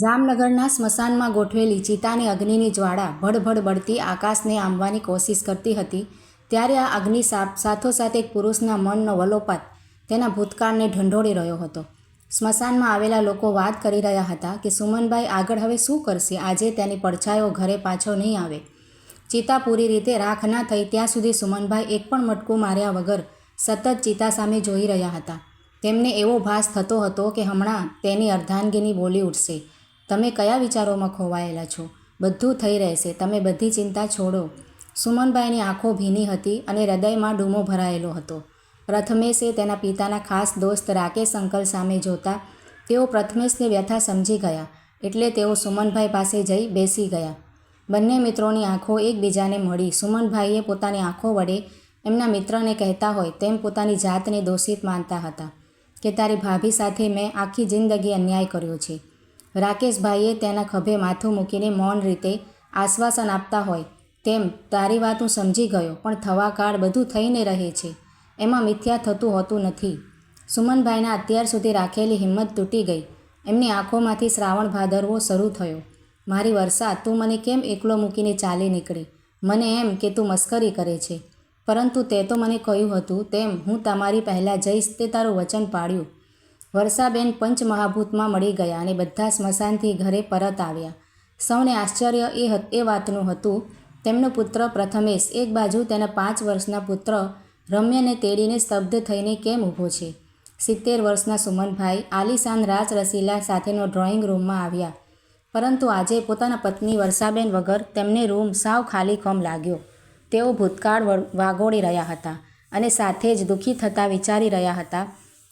જામનગરના સ્મશાનમાં ગોઠવેલી ચિતાની અગ્નિની જ્વાળા ભડભડ બળતી આકાશને આંબવાની કોશિશ કરતી હતી ત્યારે આ અગ્નિ સાથોસાથ એક પુરુષના મનનો વલોપાત તેના ભૂતકાળને ઢંઢોળી રહ્યો હતો. સ્મશાનમાં આવેલા લોકો વાત કરી રહ્યા હતા કે સુમનભાઈ આગળ હવે શું કરશે. આજે તેની પડછાયો ઘરે પાછો નહીં આવે. ચિતા પૂરી રીતે રાખ ના થઈ ત્યાં સુધી સુમનભાઈ એક પણ મટકું માર્યા વગર સતત ચિતા સામે જોઈ રહ્યા હતા. તેમને એવો ભાસ થતો હતો કે હમણાં તેની અર્ધાંગીની બોલી ઉઠશે. તમે કયા વિચારોમાં ખોવાયેલા છો? બધું થઈ રહેશે, તમે બધી ચિંતા છોડો. સુમનભાઈની આંખો ભીની હતી અને હૃદયમાં ડૂમો ભરાયેલો હતો. પ્રથમેશે તેના પિતાના ખાસ દોસ્ત રાકેશ અંકલ સામે જોતા તેઓ પ્રથમેશની વ્યથા સમજી ગયા એટલે તેઓ સુમનભાઈ પાસે જઈ બેસી ગયા. બંને મિત્રોની આંખો એકબીજાને મળી. સુમનભાઈએ પોતાની આંખો વડે એમના મિત્રને કહેતા હોય તેમ પોતાની જાતને દોષિત માનતા હતા કે તારી ભાભી સાથે મેં આખી જિંદગી અન્યાય કર્યો છે. રાકેશભાઈએ તેના ખભે માથું મૂકીને મૌન રીતે આશ્વાસન આપતા હોય તેમ તારી વાત હું સમજી ગયો, પણ થવા કાળ બધું થઈને રહે છે, એમાં મિથ્યા થતું હોતું નથી. સુમનભાઈના અત્યાર સુધી રાખેલી હિંમત તૂટી ગઈ. એમની આંખોમાંથી શ્રાવણ ભાદરવો શરૂ થયો. મારી વર્ષા, તું મને કેમ એકલો મૂકીને ચાલી નીકળી? મને એમ કે તું મસ્કરી કરે છે, પરંતુ તે તો મને કહ્યું હતું તેમ હું તમારી પહેલાં જઈશ તે તારું વચન પાળ્યું. વર્ષાબેન પંચમહાભૂતમાં મળી ગયા અને બધા સ્મશાનથી ઘરે પરત આવ્યા. સૌને આશ્ચર્ય એ વાતનું હતું તેમનો પુત્ર પ્રથમેશ એક બાજુ તેના 5 વર્ષના પુત્ર રમ્યને તેડીને સ્તબ્ધ થઈને કેમ ઊભો છે. 70 વર્ષના સુમનભાઈ આલીશાન રાજ રસીલા સાથેનો ડ્રોઈંગ રૂમમાં આવ્યા, પરંતુ આજે પોતાના પત્ની વર્ષાબેન વગર તેમને રૂમ સાવ ખાલી ખમ લાગ્યો. તેઓ ભૂતકાળ વાગોળી રહ્યા હતા અને સાથે જ દુઃખી થતાં વિચારી રહ્યા હતા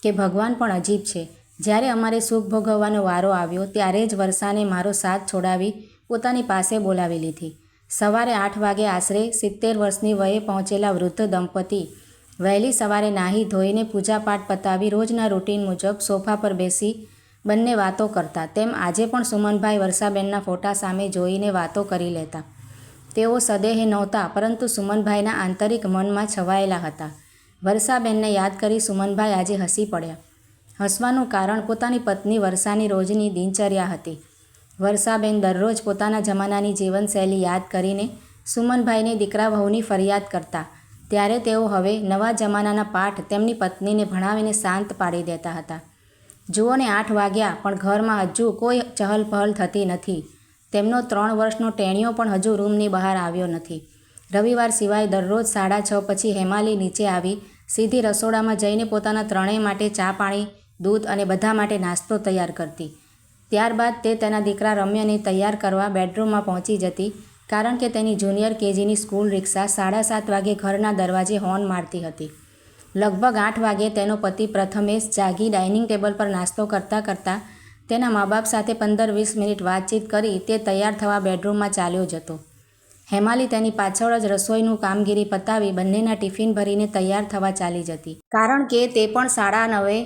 કે ભગવાન પણ અજીબ છે. જ્યારે અમારે સુખ ભોગવવાનો વારો આવ્યો ત્યારે જ વર્ષાને મારો સાથ છોડાવી પોતાની પાસે બોલાવી લીધી. સવારે 8 વાગે આશરે 70 વર્ષની વયે પહોંચેલા વૃદ્ધ દંપતી વહેલી સવારે નાહી ધોઈને પૂજાપાઠ પતાવી રોજના રૂટીન મુજબ સોફા પર બેસી બંને વાતો કરતા. તેમ આજે પણ સુમનભાઈ વર્ષાબેનના ફોટા સામે જોઈને વાતો કરી લેતા. તેઓ સદેહ નહોતા, પરંતુ સુમનભાઈના આંતરિક મનમાં છવાયેલા હતા. વર્ષાબેનને યાદ કરી સુમનભાઈ આજે હસી પડ્યા. હસવાનું કારણ પોતાની પત્ની વર્ષાની રોજની દિનચર્યા હતી. વર્ષાબેન દરરોજ પોતાના જમાનાની જીવનશૈલી યાદ કરીને સુમનભાઈને દીકરા વહુની ફરિયાદ કરતા. ત્યારે તેઓ હવે નવા જમાનાના પાઠ તેમની પત્નીને ભણાવીને શાંત પાડી દેતા હતા. જુઓ ને 8 વાગ્યા પણ ઘરમાં હજુ કોઈ ચહલપહલ થતી નથી. તેમનો 3 વર્ષનો ટેણિયો પણ હજુ રૂમની બહાર આવ્યો નથી. રવિવાર સિવાય દરરોજ 6:30 પછી હેમાલી નીચે આવી સીધી રસોડામાં જઈને પોતાના ત્રણેય માટે ચા પાણી, દૂધ અને બધા માટે નાસ્તો તૈયાર કરતી. ત્યારબાદ તે તેના દીકરા રમ્યને તૈયાર કરવા બેડરૂમમાં પહોંચી જતી, કારણ કે તેની જુનિયર કેજીની સ્કૂલ રિક્ષા 7:30 વાગે ઘરના દરવાજે હોર્ન મારતી હતી. લગભગ 8 વાગે તેનો પતિ પ્રથમેશ જાગી ડાઇનિંગ ટેબલ પર નાસ્તો કરતાં કરતાં તેના મા બાપ સાથે 15-20 મિનિટ વાતચીત કરી તે તૈયાર થવા બેડરૂમમાં ચાલ્યો જતો. હેમાલી તેની પાછળ જ રસોઈનું કામગીરી પતાવી બંનેના ટિફિન ભરીને તૈયાર થવા ચાલી જતી, કારણ કે તે પણ 9:30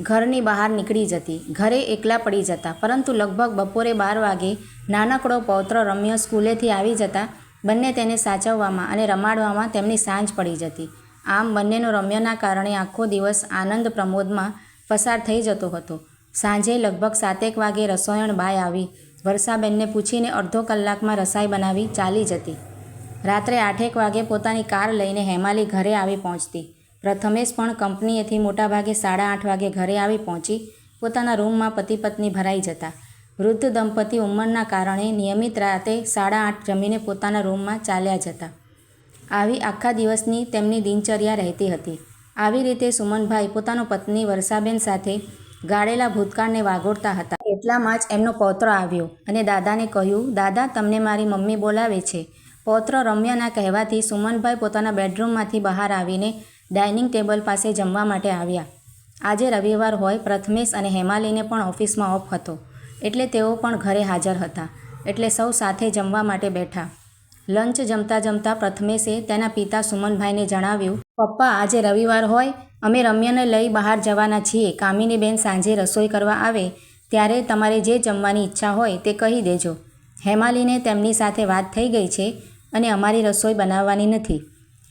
ઘરની બહાર નીકળી જતી. ઘરે એકલા પડી જતા. પરંતુ લગભગ બપોરે 12 વાગે નાનકડો પૌત્ર રમ્ય સ્કૂલેથી આવી જતા બંને તેને સાચવવામાં અને રમાડવામાં તેમની સાંજ પડી જતી. આમ બંનેનો રમ્યના કારણે આખો દિવસ આનંદ પ્રમોદમાં પસાર થઈ જતો હતો. સાંજે લગભગ 7 વાગે રસોઈણ બાઈ આવી વર્ષાબેનને પૂછીને અડધો કલાકમાં રસાઈ બનાવી ચાલી જતી. રાત્રે 8 વાગે પોતાની કાર લઈને હેમાલી ઘરે આવી પહોંચતી. પ્રથમેશ પણ કંપનીએથી મોટાભાગે 8:30 વાગે ઘરે આવી પહોંચી પોતાના રૂમમાં પતિ પત્ની ભરાઈ જતા. વૃદ્ધ દંપતી ઉંમરના કારણે નિયમિત રાતે 8:30 જમીને પોતાના રૂમમાં ચાલ્યા જતા. આવી આખા દિવસની તેમની દિનચર્યા રહેતી હતી. આવી રીતે સુમનભાઈ પોતાનો પત્ની વર્ષાબેન સાથે ગાળેલા ભૂતકાળને વાગોળતા હતા. એટલામાં જ એમનો પૌત્ર આવ્યો અને દાદાને કહ્યું, દાદા, તમને મારી મમ્મી બોલાવે છે. પૌત્ર રમ્યના કહેવાથી સુમનભાઈ પોતાના બેડરૂમમાંથી બહાર આવીને ડાઇનિંગ ટેબલ પાસે જમવા માટે આવ્યા. આજે રવિવાર હોય, પ્રથમેશ અને હેમાલીને પણ ઓફિસમાં ઓફ હતો એટલે તેઓ પણ ઘરે હાજર હતા. એટલે સૌ સાથે જમવા માટે બેઠા. લંચ જમતા પ્રથમેશે તેના પિતા સુમનભાઈને જણાવ્યું, પપ્પા, આજે રવિવાર હોય, અમે રમ્યને લઈ બહાર જવાના છીએ. કામિનીબેન સાંજે રસોઈ કરવા આવે ત્યારે તમારે જે જમવાની ઈચ્છા હોય તે કહી દેજો. હેમાલીને તેમની સાથે વાત થઈ ગઈ છે અને અમારી રસોઈ બનાવવાની નથી.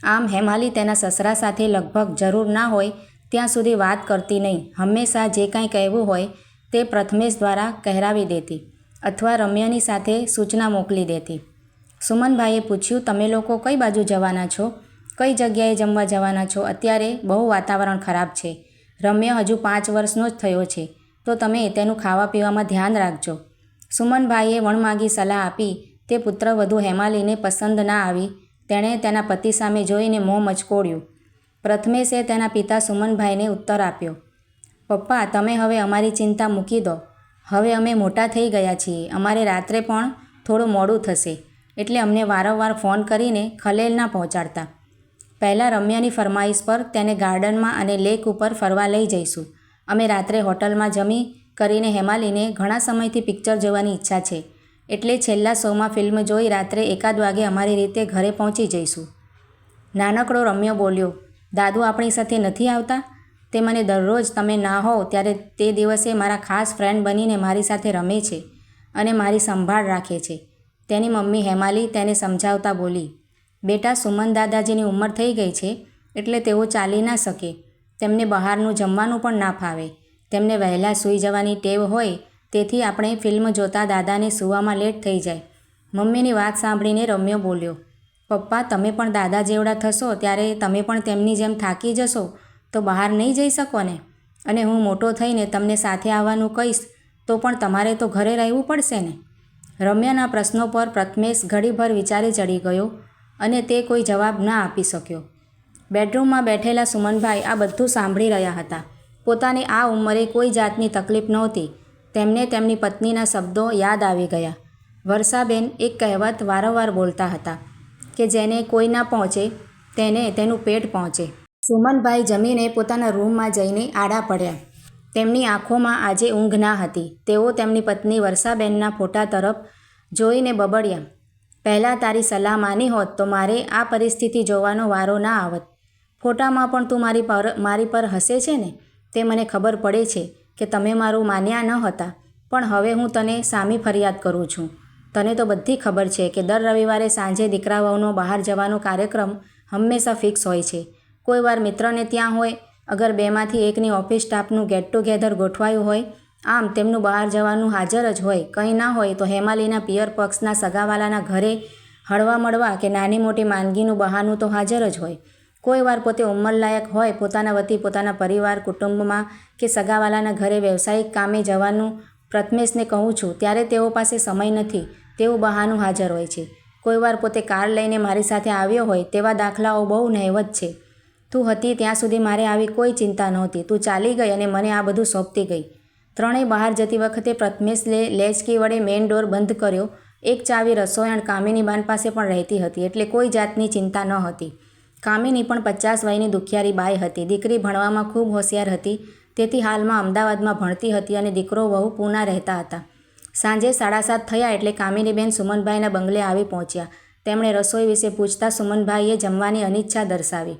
આમ હેમાલી તેના સસરા સાથે લગભગ જરૂર ના હોય ત્યાં સુધી વાત કરતી નહીં. હંમેશા જે કાંઈ કહેવું હોય તે પ્રથમેશ દ્વારા કહેરાવી દેતી અથવા રમ્યાની સાથે સૂચના મોકલી દેતી. સુમનભાઈએ પૂછ્યું, તમે લોકો કઈ બાજુ જવાના છો? કઈ જગ્યાએ જમવા જવાના છો? અત્યારે બહુ વાતાવરણ ખરાબ છે. રમ્ય હજુ 5 વર્ષનો જ થયો છે, તો તમે તેનું ખાવા પીવામાં ધ્યાન રાખજો. સુમનભાઈએ વણમાગી સલાહ આપી તે પુત્રવધુ હેમાલીને પસંદ ના આવી. તેણે તેના પતિ સામે જોઈને મોં મચકોડ્યું. પ્રથમેશે તેના પિતા સુમનભાઈને ઉત્તર આપ્યો, પપ્પા, તમે હવે અમારી ચિંતા મૂકી દો. હવે અમે મોટા થઈ ગયા છીએ. અમારે રાત્રે પણ થોડું મોડું થશે, એટલે અમને વારંવાર ફોન કરીને ખલેલ ના પહોંચાડતા. પહેલાં રમ્યાની ફરમાઈશ પર તેને ગાર્ડનમાં અને લેક ઉપર ફરવા લઈ જઈશું. અમે રાત્રે હોટલમાં જમી કરીને હેમાલીને ઘણા સમયથી પિક્ચર જોવાની ઈચ્છા છે, એટલે છેલ્લા શોમાં ફિલ્મ જોઈ રાત્રે 1 વાગે અમારી રીતે ઘરે પહોંચી જઈશું. નાનકડો રમ્યો બોલ્યો, દાદુ આપણી સાથે નથી આવતા? તે મને દરરોજ તમે ના હોવ ત્યારે તે દિવસે મારા ખાસ ફ્રેન્ડ બનીને મારી સાથે રમે છે અને મારી સંભાળ રાખે છે. તેની મમ્મી હેમાલી તેને સમજાવતા બોલી, બેટા, સુમન દાદાજીની ઉંમર થઈ ગઈ છે, એટલે તેઓ ચાલી ના શકે. તેમને બહારનું જમવાનું પણ ના ફાવે. તેમને વહેલા સૂઈ જવાની ટેવ હોય, તેથી આપણે ફિલ્મ જોતા દાદાને સૂવામાં લેટ થઈ જાય. મમ્મીની વાત સાંભળીને રમ્યો બોલ્યો, પપ્પા, તમે પણ દાદા જેવડા થશો ત્યારે તમે પણ તેમની જેમ થાકી જશો તો બહાર નહીં જઈ શકો ને? અને હું મોટો થઈને તમને સાથે આવવાનું કહીશ તો પણ તમારે તો ઘરે રહેવું પડશે ને? રમ્યાના પ્રશ્નો પર પ્રથમેશ ઘડીભર વિચારે ચડી ગયો અને તે કોઈ જવાબ ના આપી શક્યો. બેડરૂમમાં બેઠેલા સુમનભાઈ આ બધું સાંભળી રહ્યા હતા. પોતાની આ ઉંમરે કોઈ જાતની તકલીફ નહોતી. તેમને તેમની પત્નીના શબ્દો યાદ આવી ગયા. વર્ષાબેન એક કહેવત વારંવાર બોલતા હતા કે જેને કોઈ ના પહોંચે તેને તેનું પેટ પહોંચે. સુમનભાઈ જમીને પોતાના રૂમમાં જઈને આડા પડ્યા. તેમની આંખોમાં આજે ઊંઘ ના હતી. તેઓ તેમની પત્ની વર્ષાબેનના ફોટા તરફ જોઈને બબડ્યા, પહેલાં તારી સલાહ માની હોત તો મારે આ પરિસ્થિતિ જોવાનો વારો ના આવત. ફોટામાં પણ તું મારી પર હસે છે ને? તે મને ખબર પડે છે કે તમે મારું માન્યા ન હતા, પણ હવે હું તને સામી ફરિયાદ કરું છું. તને તો બધી ખબર છે કે દર રવિવારે સાંજે દીકરા વહુનો બહાર જવાનો કાર્યક્રમ હંમેશા ફિક્સ હોય છે. કોઈ વાર મિત્રને ત્યાં હોય, અગર 2માંથી એકની ઓફિસ સ્ટાફનું ગેટ ટુગેધર ગોઠવાયું હોય, આમ તેમનું બહાર જવાનું હાજર જ હોય. કંઈ ના હોય તો હેમાલીના પિયર પક્ષના સગાવાલાના ઘરે હળવા મળવા કે નાની મોટી માંદગીનું બહાનું તો હાજર જ હોય. કોઈ વાર પોતે ઉંમરલાયક હોય, પોતાના વતી પોતાના પરિવાર કુટુંબમાં કે સગાવાલાના ઘરે વ્યવસાયિક કામે જવાનું પ્રથમેશને કહું છું ત્યારે તેઓ પાસે સમય નથી તેવું બહાનું હાજર હોય છે. કોઈ વાર પોતે કાર લઈને મારી સાથે આવ્યો હોય તેવા દાખલાઓ બહુ નહિવત છે. તું હતી ત્યાં સુધી મારે આવી કોઈ ચિંતા નહોતી. તું ચાલી ગઈ અને મને આ બધું સોંપતી ગઈ. ત્રણેય બહાર જતી વખતે પ્રથમેશ લેચકી વડે મેઇન ડોર બંધ કર્યો. એક ચાવી રસોઈણ કામિનીબાન પાસે પણ રહેતી હતી, એટલે કોઈ જાતની ચિંતા ન હતી. કામિની પણ 50 વયની દુખિયારી બાઈ હતી. દીકરી ભણવામાં ખૂબ હોશિયાર હતી, તેથી હાલમાં અમદાવાદમાં ભણતી હતી અને દીકરો વહુ પૂના રહેતા હતા. સાંજે 7:30 થયા એટલે કામિનીબેન સુમનભાઈના બંગલે આવી પહોંચ્યા. તેમણે રસોઈ વિશે પૂછતા સુમનભાઈએ જમવાની અનિચ્છા દર્શાવી.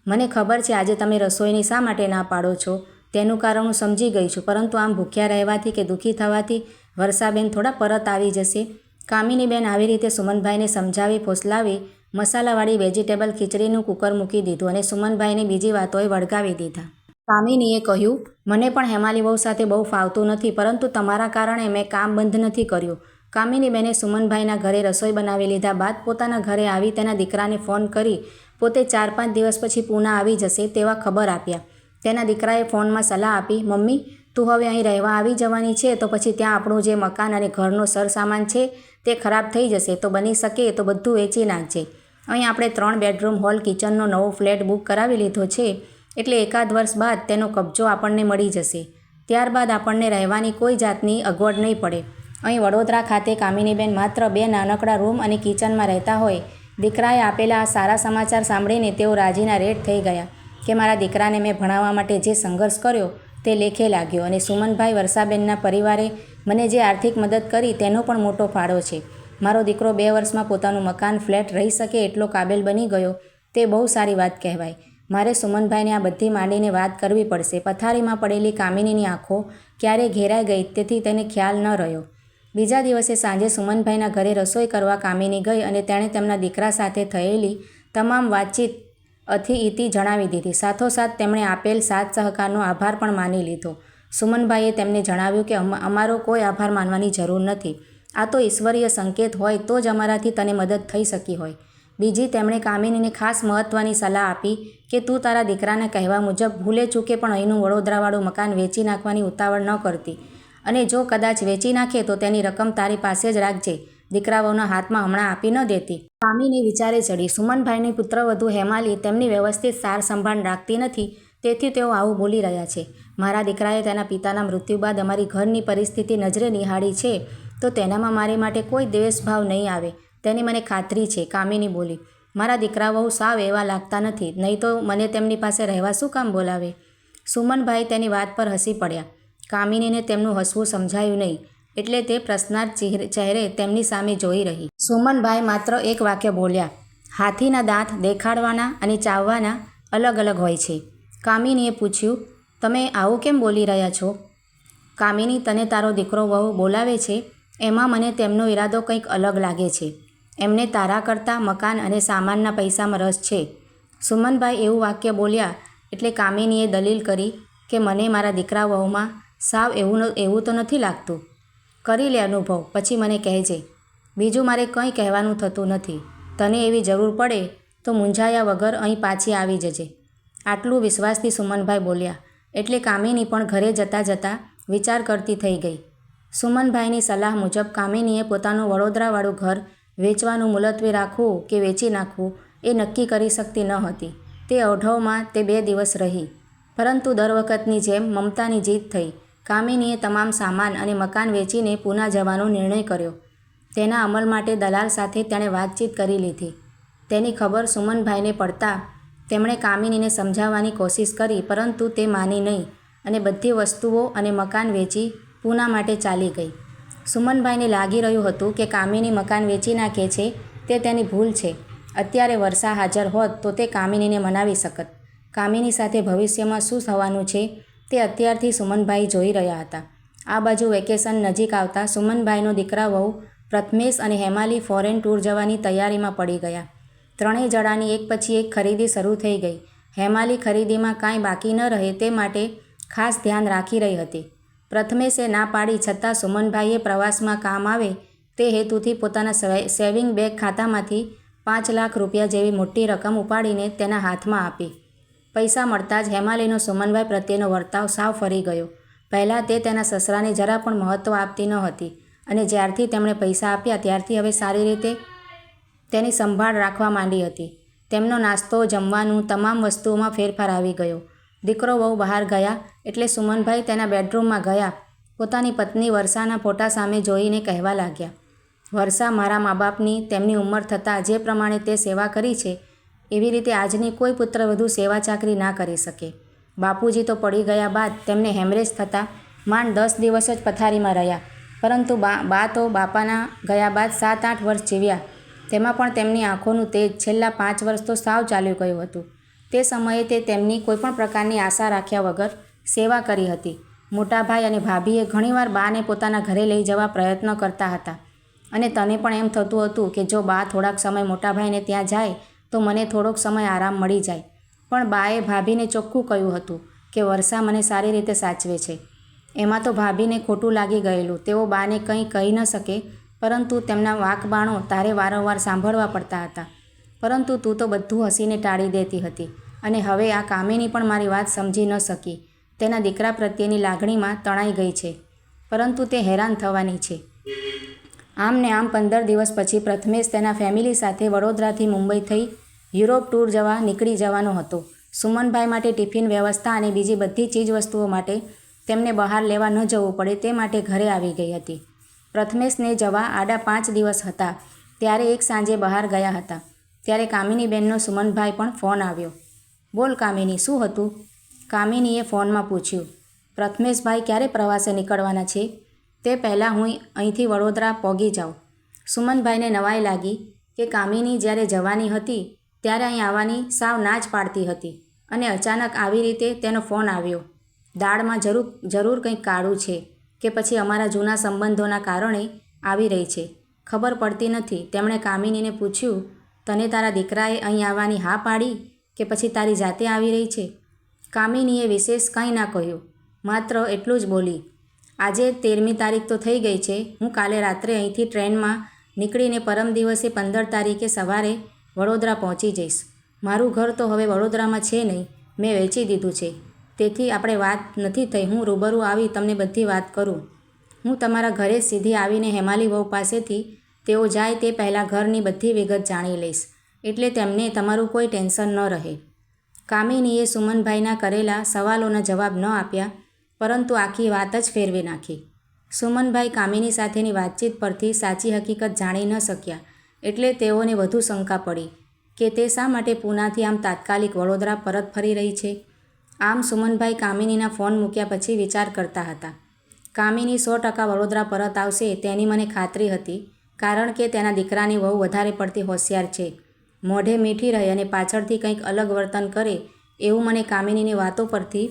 મને ખબર છે આજે તમે રસોઈની શા માટે ના પાડો છો, તેનું કારણ હું સમજી ગઈ છું, પરંતુ આમ ભૂખ્યા રહેવાથી કે દુઃખી થવાથી વર્ષાબેન થોડા પરત આવી જશે. કામિનીબેન આવી રીતે સુમનભાઈને સમજાવી ફોસલાવી મસાલાવાળી વેજીટેબલ ખીચડીનું કુકર મૂકી દીધું અને સુમનભાઈને બીજી વાતોએ વળગાવી દીધા. કામિનીએ કહ્યું, મને પણ હેમાલી બહુ સાથે બહુ ફાવતું નથી, પરંતુ તમારા કારણે મેં કામ બંધ નથી કર્યું. કામિનીબેને સુમનભાઈના ઘરે રસોઈ બનાવી લીધા બાદ પોતાના ઘરે આવી તેના દીકરાને ફોન કરી પોતે 4-5 દિવસ પછી પૂના આવી જશે તેવા ખબર આપ્યા. તેના દીકરાએ ફોનમાં સલાહ આપી, મમ્મી, તું હવે અહીં રહેવા આવી જવાની છે તો પછી ત્યાં આપણું જે મકાન અને ઘરનો સરસામાન છે તે ખરાબ થઈ જશે, તો બની શકે તો બધું વેચી નાખજે. અહીં આપણે 3 બેડરૂમ હોલ કિચનનો નવો ફ્લેટ બુક કરાવી લીધો છે, એટલે 1 વર્ષ બાદ તેનો કબજો આપણને મળી જશે. ત્યારબાદ આપણને રહેવાની કોઈ જાતની અગવડ નહીં પડે. અહીં વડોદરા ખાતે કામિનીબેન માત્ર 2 નાનકડા રૂમ અને કિચનમાં રહેતા હોય. દીકરાએ આપેલા આ સારા સમાચાર સાંભળીને તેઓ રાજીના રેડ થઈ ગયા કે મારા દીકરાને મેં ભણાવવા માટે જે સંઘર્ષ કર્યો તે લેખે લાગ્યો અને સુમનભાઈ વર્ષાબેનના પરિવારે મને જે આર્થિક મદદ કરી તેનો પણ મોટો ફાળો છે. મારો દીકરો 2 વર્ષમાં પોતાનું મકાન ફ્લેટ રહી શકે એટલો કાબેલ બની ગયો, તે બહુ સારી વાત કહેવાય. મારે સુમનભાઈને આ બધી માંડીને વાત કરવી પડશે. પથારીમાં પડેલી કામિનીની આંખો ક્યારે ઘેરાઈ ગઈ તેથી તેને ખ્યાલ ન રહ્યો. બીજા દિવસે સાંજે સુમનભાઈના ઘરે રસોઈ કરવા કામિની ગઈ અને તેણે તેમના દીકરા સાથે થયેલી તમામ વાતચીત ઇતિ જણાવી દીધી. સાથોસાથ તેમણે આપેલ સાથ સહકારનો આભાર પણ માની લીધો. સુમનભાઈએ તેમને જણાવ્યું કે અમારો કોઈ આભાર માનવાની જરૂર નથી. આ તો ઈશ્વરીય સંકેત હોય તો જ અમારાથી તને મદદ થઈ શકી હોય. બીજી તેમણે કામિનીને ખાસ મહત્ત્વની સલાહ આપી કે તું તારા દીકરાના કહેવા મુજબ ભૂલે ચૂકે પણ અહીંનું વડોદરાવાળું મકાન વેચી નાખવાની ઉતાવળ ન કરતી, અને જો કદાચ વેચી નાખે તો તેની રકમ તારી પાસે જ રાખજે, દીકરાઓના હાથમાં હમણાં આપી ન દેતી. કામિની વિચારે ચડી. સુમનભાઈની પુત્રવધુ હેમાલી તેમની વ્યવસ્થિત સાર સંભાળ રાખતી નથી, તેથી તેઓ આવું બોલી રહ્યા છે. મારા દીકરાએ તેના પિતાના મૃત્યુ બાદ અમારી ઘરની પરિસ્થિતિ નજરે નિહાળી છે તો તેનામાં મારી માટે કોઈ દ્વેષભાવ નહીં આવે તેની મને ખાતરી છે, કામિની બોલી. મારા દીકરાઓ સાવ એવા લાગતા નથી, નહીં તો મને તેમની પાસે રહેવા શું કામ બોલાવે? સુમનભાઈ તેની વાત પર હસી પડ્યા. કામિનીને તેમનું હસવું સમજાયું નહીં, એટલે તે પ્રશ્નાર્થ ચહેરે તેમની સામે જોઈ રહી. સુમનભાઈ માત્ર એક વાક્ય બોલ્યા, હાથીના દાંત દેખાડવાના અને ચાવવાના અલગ અલગ હોય છે. કામિનીએ પૂછ્યું, તમે આવું કેમ બોલી રહ્યા છો? કામિની, તને તારો દીકરો વહુ બોલાવે છે એમાં મને તેમનો ઈરાદો કંઈક અલગ લાગે છે. એમને તારા કરતાં મકાન અને સામાનના પૈસામાં રસ છે. સુમનભાઈ એવું વાક્ય બોલ્યા એટલે કામિનીએ દલીલ કરી કે મને મારા દીકરા વહુમાં સાવ એવું તો નથી લાગતું. કરી લે અનુભવ, પછી મને કહેજે. બીજું મારે કંઈ કહેવાનું થતું નથી. તને એવી જરૂર પડે તો મૂંઝાયા વગર અહીં પાછી આવી જજે. આટલું વિશ્વાસથી સુમનભાઈ બોલ્યા એટલે કામિની પણ ઘરે જતાં જતાં વિચાર કરતી થઈ ગઈ. સુમનભાઈની સલાહ મુજબ કામિનીએ પોતાનું વડોદરાવાળું ઘર વેચવાનું મુલતવી રાખવું કે વેચી નાખવું એ નક્કી કરી શકતી ન હતી. તે અઢૌમાં તે 2 દિવસ રહી, પરંતુ દર વખતની જેમ મમતાની જીત થઈ. કામિનીએ તમામ સામાન અને મકાન વેચીને પૂના જવાનો નિર્ણય કર્યો. તેના અમલ માટે દલાલ સાથે તેણે વાતચીત કરી લીધી. તેની ખબર સુમનભાઈને પડતા તેમણે કામિનીને સમજાવવાની કોશિશ કરી, પરંતુ તે માની નહીં અને બધી વસ્તુઓ અને મકાન વેચી પૂના માટે ચાલી ગઈ. સુમનભાઈને લાગી રહ્યું હતું કે કામિની મકાન વેચી નાખે છે તે તેની ભૂલ છે. અત્યારે વર્ષા હાજર હોત તો તે કામિનીને મનાવી શકત. કામિની સાથે ભવિષ્યમાં શું થવાનું છે તે અત્યારથી સુમનભાઈ જોઈ રહ્યા હતા. આ બાજુ વેકેશન નજીક આવતા સુમનભાઈનો દીકરા વહુ પ્રથમેશ અને હેમાલી ફોરેન ટૂર જવાની તૈયારીમાં પડી ગયા. ત્રણેય જણાની એક પછી એક ખરીદી શરૂ થઈ ગઈ. હેમાલી ખરીદીમાં કાંઈ બાકી ન રહે તે માટે ખાસ ધ્યાન રાખી રહી હતી. પ્રથમેશે ના પાડી છતાં સુમનભાઈએ પ્રવાસમાં કામ આવે તે હેતુથી પોતાના સેવિંગ બેગ ખાતામાંથી 5 લાખ રૂપિયા જેવી મોટી રકમ ઉપાડીને તેના હાથમાં આપી. પૈસા મળતા જ હેમાલીનો સુમનભાઈ પ્રત્યેનો વર્તાવ સાવ ફરી ગયો. પહેલાં તે તેના સસરાને જરા પણ મહત્ત્વ આપતી ન હતી, અને જ્યારથી તેમણે પૈસા આપ્યા ત્યારથી હવે સારી રીતે તેની સંભાળ રાખવા માંડી હતી. તેમનો નાસ્તો, જમવાનું, તમામ વસ્તુઓમાં ફેરફાર આવી ગયો. દીકરો વહુ બહાર ગયા એટલે સુમનભાઈ તેના બેડરૂમમાં ગયા. પોતાની પત્ની વર્ષાના ફોટા સામે જોઈને કહેવા લાગ્યા, વર્ષા, મારા મા બાપની તેમની ઉંમર થતાં જે પ્રમાણે તે સેવા કરી છે એવી રીતે આજની કોઈ પુત્રવધુ સેવા ચાકરી ના કરી શકે. બાપુજી તો પડી ગયા બાદ તેમને હેમરેજ થતાં માંડ 10 દિવસ જ પથારીમાં રહ્યા, પરંતુ બા તો બાપાના ગયા બાદ 7-8 વર્ષ જીવ્યા. તેમાં પણ તેમની આંખોનું તેજ છેલ્લા 5 વર્ષ તો સાવ ચાલ્યું ગયું હતું. તે સમયે તે તેમની કોઈપણ પ્રકારની આશા રાખ્યા વગર સેવા કરી હતી. મોટાભાઈ અને ભાભીએ ઘણીવાર બાને પોતાના ઘરે લઈ જવા પ્રયત્ન કરતા હતા, અને તને પણ એમ થતું હતું કે જો બા થોડાક સમય મોટાભાઈને ત્યાં જાય તો મને થોડોક સમય આરામ મળી જાય. પણ બાએ ભાભીને ચોખ્ખું કહ્યું હતું કે વર્ષા મને સારી રીતે સાચવે છે. એમાં તો ભાભીને ખોટું લાગી ગયેલું. તેઓ બાને કંઈ કહી ન શકે, પરંતુ તેમના વાકબાણો તારે વારંવાર સાંભળવા પડતા હતા. પરંતુ તું તો બધું હસીને ટાળી દેતી હતી, અને હવે આ કામિની પણ મારી વાત સમજી ન શકી. તેના દીકરા પ્રત્યેની લાગણીમાં તણાઈ ગઈ છે, પરંતુ તે હેરાન થવાની છે. આમ ને આમ 15 દિવસ પછી પ્રથમેશ તેના ફેમિલી સાથે વડોદરાથી મુંબઈ થઈ યુરોપ ટૂર જવા નીકળી જવાનો હતો. સુમનભાઈ માટે ટિફિન વ્યવસ્થા અને બીજી બધી ચીજવસ્તુઓ માટે તેમને બહાર લેવા ન જવું પડે તે માટે ઘરે આવી ગઈ હતી. પ્રથમેશને જવા આડા 5 દિવસ હતા ત્યારે એક સાંજે બહાર ગયા હતા. ત્યારે કામિનીબેનનો સુમનભાઈ પણ ફોન આવ્યો. બોલ કામિની, શું હતું? કામિનીએ ફોનમાં પૂછ્યું. પ્રથમેશભાઈ ક્યારે પ્રવાસે નીકળવાના છે? તે પહેલાં હું અહીંથી વડોદરા પહોંચી જાઉં. સુમનભાઈને નવાઈ લાગી કે કામિની જ્યારે જવાની હતી ત્યારે અહીં આવવાની સાવ ના જ પાડતી હતી, અને અચાનક આવી રીતે તેનો ફોન આવ્યો. દાળમાં જરૂર કંઈક કાળું છે કે પછી અમારા જૂના સંબંધોના કારણે આવી રહી છે, ખબર પડતી નથી. તેમણે કામિનીને પૂછ્યું, તને તારા દીકરાએ અહીં આવવાની હા પાડી કે પછી તારી જાતે આવી રહી છે? કામિનીએ વિશેષ કંઈ ના કહ્યું. માત્ર એટલું જ બોલી, આજે 13મી તારીખ તો થઈ ગઈ છે. હું કાલે રાત્રે અહીંથી ટ્રેનમાં નીકળીને પરમ દિવસે 15 તારીખે સવારે વડોદરા પહોંચી જઈશ. મારું ઘર તો હવે વડોદરામાં છે નહીં, મેં વેચી દીધું છે. તેથી આપણે વાત નથી થઈ. હું રૂબરૂ આવી તમને બધી વાત કરું. હું તમારા ઘરે સીધી આવીને હેમાલી વહુ પાસેથી તેઓ જાય તે પહેલાં ઘરની બધી વિગત જાણી લઈશ, એટલે તેમને તમારું કોઈ ટેન્શન ન રહે. કામિનીએ સુમનભાઈના કરેલા સવાલોના જવાબ ન આપ્યા, પરંતુ આખી વાત જ ફેરવી નાખી. સુમનભાઈ કામિની સાથેની વાતચીત પરથી સાચી હકીકત જાણી ન શક્યા, એટલે તેઓને વધુ શંકા પડી કે તે શા માટે પૂનાથી આમ તાત્કાલિક વડોદરા પરત ફરી રહી છે. આમ સુમનભાઈ કામિનીના ફોન મૂક્યા પછી વિચાર કરતા હતા. કામિની 100% વડોદરા પરત આવશે તેની મને ખાતરી હતી, કારણ કે તેના દીકરાની વહુ વધારે પડતી હોશિયાર છે. મોઢે મીઠી રહે અને પાછળથી કંઈક અલગ વર્તન કરે એવું મને કામિનીની વાતો પરથી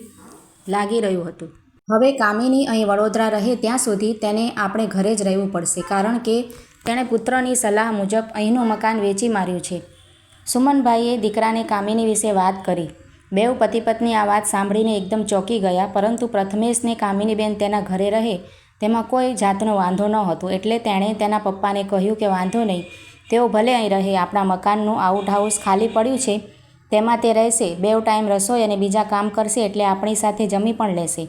લાગી રહ્યું હતું. હવે કામિની અહીં વડોદરા રહે ત્યાં સુધી તેને આપણે ઘરે જ રહેવું પડશે, કારણ કે તેણે પુત્રની સલાહ મુજબ અહીંનું મકાન વેચી માર્યું છે. સુમનભાઈએ દીકરાને કામિની વિશે વાત કરી. બેઉ પતિ પત્ની આ વાત સાંભળીને એકદમ ચોંકી ગયા, પરંતુ પ્રથમેશને કામિનીબેન તેના ઘરે રહે તેમાં કોઈ જાતનો વાંધો ન હતો, એટલે તેણે તેના પપ્પાને કહ્યું કે વાંધો નહીં, તેઓ ભલે અહીં રહે. આપણા મકાનનું આઉટ હાઉસ ખાલી પડ્યું છે, તેમાં તે રહેશે. 2 ટાઈમ રસોઈ અને બીજા કામ કરશે, એટલે આપણી સાથે જમી પણ લેશે.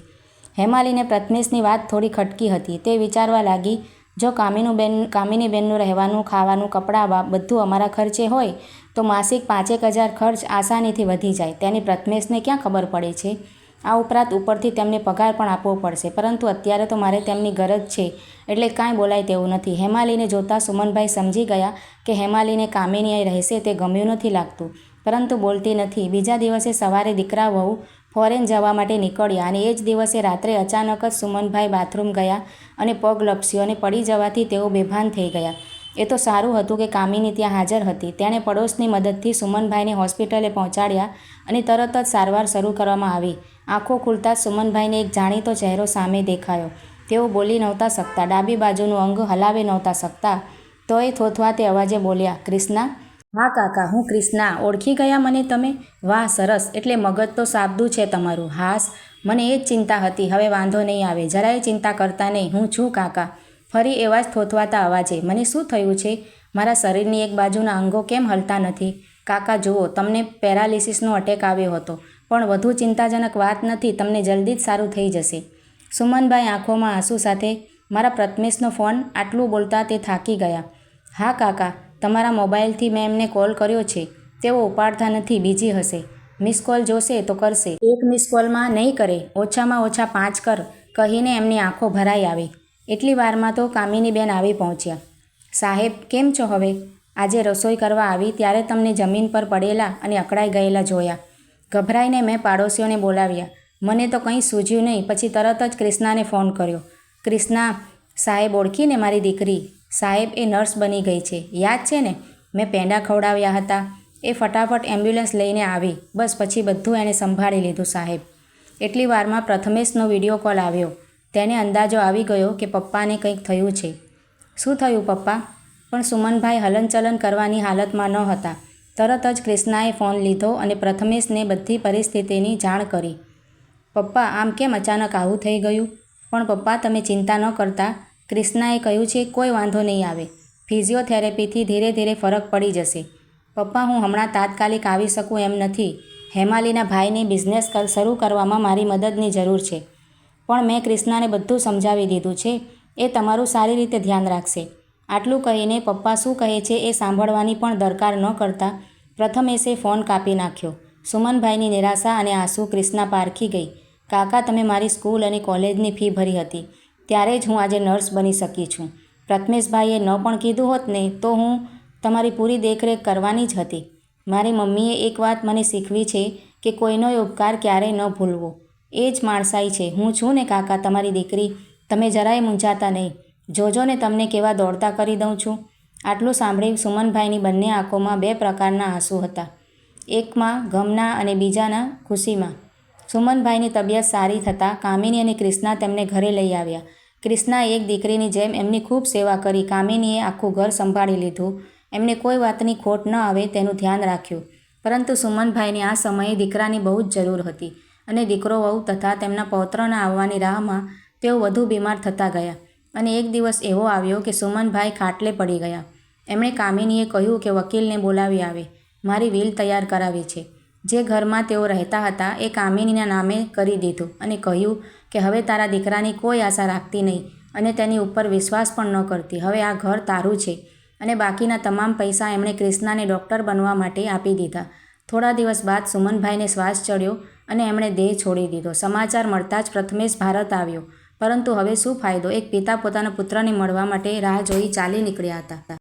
હેમાલીને પ્રથમેશની વાત થોડી ખટકી હતી. તે વિચારવા લાગી, જો કામિનીબેનનું રહેવાનું, ખાવાનું, કપડાં બધું અમારા ખર્ચે હોય તો માસિક 5,000 ખર્ચ આસાનીથી વધી જાય. તેની પ્રથમેશને ક્યાં ખબર પડે છે? આ ઉપરાંત ઉપરથી તેમને પગાર પણ આપવો પડશે, પરંતુ અત્યારે તો મારે તેમની ગરજ છે, એટલે કાંઈ બોલાય તેવું નથી. હેમાલીને જોતાં સુમનભાઈ સમજી ગયા કે હેમાલીને કામિની અહીં રહેશે તે ગમ્યું નથી લાગતું, પરંતુ બોલતી નથી. બીજા દિવસે સવારે દીકરા વહુ ફોરેન જવા માટે નીકળ્યા અને એ જ દિવસે રાત્રે અચાનક જ સુમનભાઈ બાથરૂમ ગયા અને પગ લપસ્યો અને પડી જવાથી તેઓ બેભાન થઈ ગયા. એ તો સારું હતું કે કામિની ત્યાં હાજર હતી. તેણે પડોશની મદદથી સુમનભાઈને હોસ્પિટલે પહોંચાડ્યા અને તરત જ સારવાર શરૂ કરવામાં આવી. આંખો ખુલતા જ સુમનભાઈને એક જાણીતો ચહેરો સામે દેખાયો. તેઓ બોલી નહોતા શકતા, ડાબી બાજુનું અંગ હલાવી નહોતા શકતા, તો એ થોથવાતે અવાજે બોલ્યા, ક્રિષ્ના? હા કાકા, હું ક્રિષ્ના. ઓળખી ગયા મને તમે? વાહ, સરસ. એટલે મગજ તો સાબદું છે તમારું. હાસ, મને એ જ ચિંતા હતી. હવે વાંધો નહીં આવે, જરાય ચિંતા કરતા નહીં. હું છું કાકા. ફરી એવા જ થોથવાતા અવાજે, મને શું થયું છે? મારા શરીરની એક બાજુના અંગો કેમ હલતા નથી? કાકા જુઓ, તમને પેરાલિસિસનો અટેક આવ્યો હતો, પણ વધુ ચિંતાજનક વાત નથી. તમને જલ્દી જ સારું થઈ જશે. સુમનભાઈ આંખોમાં આંસુ સાથે, મારા પ્રથમેશનો ફોન? આટલું બોલતા તે થાકી ગયા. હા કાકા, તમારા મોબાઈલથી મેં એમને કોલ કર્યો છે. તેઓ ઉપાડતા નથી, બીજી હશે. મિસ કોલ જોશે તો કરશે. એક મિસ કોલમાં નહીં કરે, ઓછામાં ઓછા 5 કર, કહીને એમની આંખો ભરાઈ આવી. એટલી વારમાં તો કામિનીબેન આવી પહોંચ્યા. સાહેબ, કેમ છો હવે? આજે રસોઈ કરવા આવી ત્યારે તમને જમીન પર પડેલા અને અકળાઈ ગયેલા જોયા. ગભરાઈને મેં પાડોશીઓને બોલાવ્યા. મને તો કંઈ સૂઝ્યું નહીં. પછી તરત જ ક્રિષ્નાને ફોન કર્યો. ક્રિષ્ના? સાહેબ ઓળખીને મારી દીકરી? સાહેબ, એ નર્સ બની ગઈ છે, યાદ છે ને? મેં પેંડા ખવડાવ્યા હતા. એ ફટાફટ એમ્બ્યુલન્સ લઈને આવી. બસ પછી બધું એણે સંભાળી લીધું સાહેબ. એટલી વારમાં પ્રથમેશનો વિડીયો કોલ આવ્યો. તેને અંદાજો આવી ગયો કે પપ્પાને કંઈક થયું છે. શું થયું પપ્પા? પણ સુમનભાઈ હલનચલન કરવાની હાલતમાં ન હતા. તરત જ ક્રિષ્નાએ ફોન લીધો અને પ્રથમેશને બધી પરિસ્થિતિની જાણ કરી. પપ્પા, આમ કેમ અચાનક આવું થઈ ગયું? પણ પપ્પા, તમે ચિંતા ન કરતા. ક્રિષ્નાએ કહ્યું છે કોઈ વાંધો નહીં આવે. ફિઝિયોથેરેપીથી ધીરે ધીરે ફરક પડી જશે. પપ્પા, હું હમણાં તાત્કાલિક આવી શકું એમ નથી. હેમાલીના ભાઈને બિઝનેસ શરૂ કરવામાં મારી મદદની જરૂર છે. પણ મેં ક્રિષ્નાને બધું સમજાવી દીધું છે. એ તમારું સારી રીતે ધ્યાન રાખશે. આટલું કહીને પપ્પા શું કહે છે એ સાંભળવાની પણ દરકાર ન કરતા પ્રથમેશે ફોન કાપી નાખ્યો. સુમનભાઈની નિરાશા અને આંસુ ક્રિષ્ના પારખી ગઈ. કાકા, તમે મારી સ્કૂલ અને કોલેજની ફી ભરી હતી, ત્યારે જ હું આજે નર્સ બની શકી છું. પ્રથમેશભાઈએ ન પણ કીધું હોત ને તો હું તમારી પૂરી દેખરેખ કરવાની જ હતી. મારી મમ્મીએ એક વાત મને શીખવી છે કે કોઈનો ઉપકાર ક્યારેય ન ભૂલવો. એ જ માણસાઈ છે. હું છું ને કાકા, તમારી દીકરી. તમે જરાય મૂંઝાતા નહીં. જોજો ને તમને કેવા દોડતા કરી દઉં છું. આટલું સાંભળી સુમનભાઈની બંને આંખોમાં 2 પ્રકારના આંસુ હતા, એકમાં ગમના અને બીજાના ખુશીમાં. સુમનભાઈની તબિયત સારી થતાં કામિની અને ક્રિષ્ના તેમને ઘરે લઈ આવ્યા. ક્રિષ્નાએ એક દીકરીની જેમ એમની ખૂબ સેવા કરી. કામિનીએ આખું ઘર સંભાળી લીધું. એમને કોઈ વાતની ખોટ ન આવે તેનું ધ્યાન રાખ્યું. પરંતુ સુમનભાઈને આ સમયે દીકરાની બહુ જ જરૂર હતી. અને દીકરો વહુ તથા તેમના પૌત્રના આવવાની રાહમાં તેઓ વધુ બીમાર થતા ગયા. અને એક દિવસ એવો આવ્યો કે સુમનભાઈ ખાટલે પડી ગયા. એમણે કામિનીએ કહ્યું કે વકીલને બોલાવી આવે, મારી વિલ તૈયાર કરાવી છે. જે ઘરમાં તેઓ રહેતા હતા એ કામિનીના નામે કરી દીધું અને કહ્યું કે હવે તારા દીકરાની કોઈ આશા રાખતી નહીં અને તેની ઉપર વિશ્વાસ પણ ન કરતી. હવે આ ઘર તારું છે. અને બાકીના તમામ પૈસા એમણે ક્રિષ્નાને ડૉક્ટર બનવા માટે આપી દીધા. થોડા દિવસ બાદ સુમનભાઈને શ્વાસ ચડ્યો અને એમણે દેહ છોડી દીધો. સમાચાર મળતા જ પ્રથમેશ ભારત આવ્યો, પરંતુ હવે શું ફાયદો? એક પિતા પોતાના પુત્રને મળવા માટે રાહ જોઈ ચાલી નીકળ્યા હતા.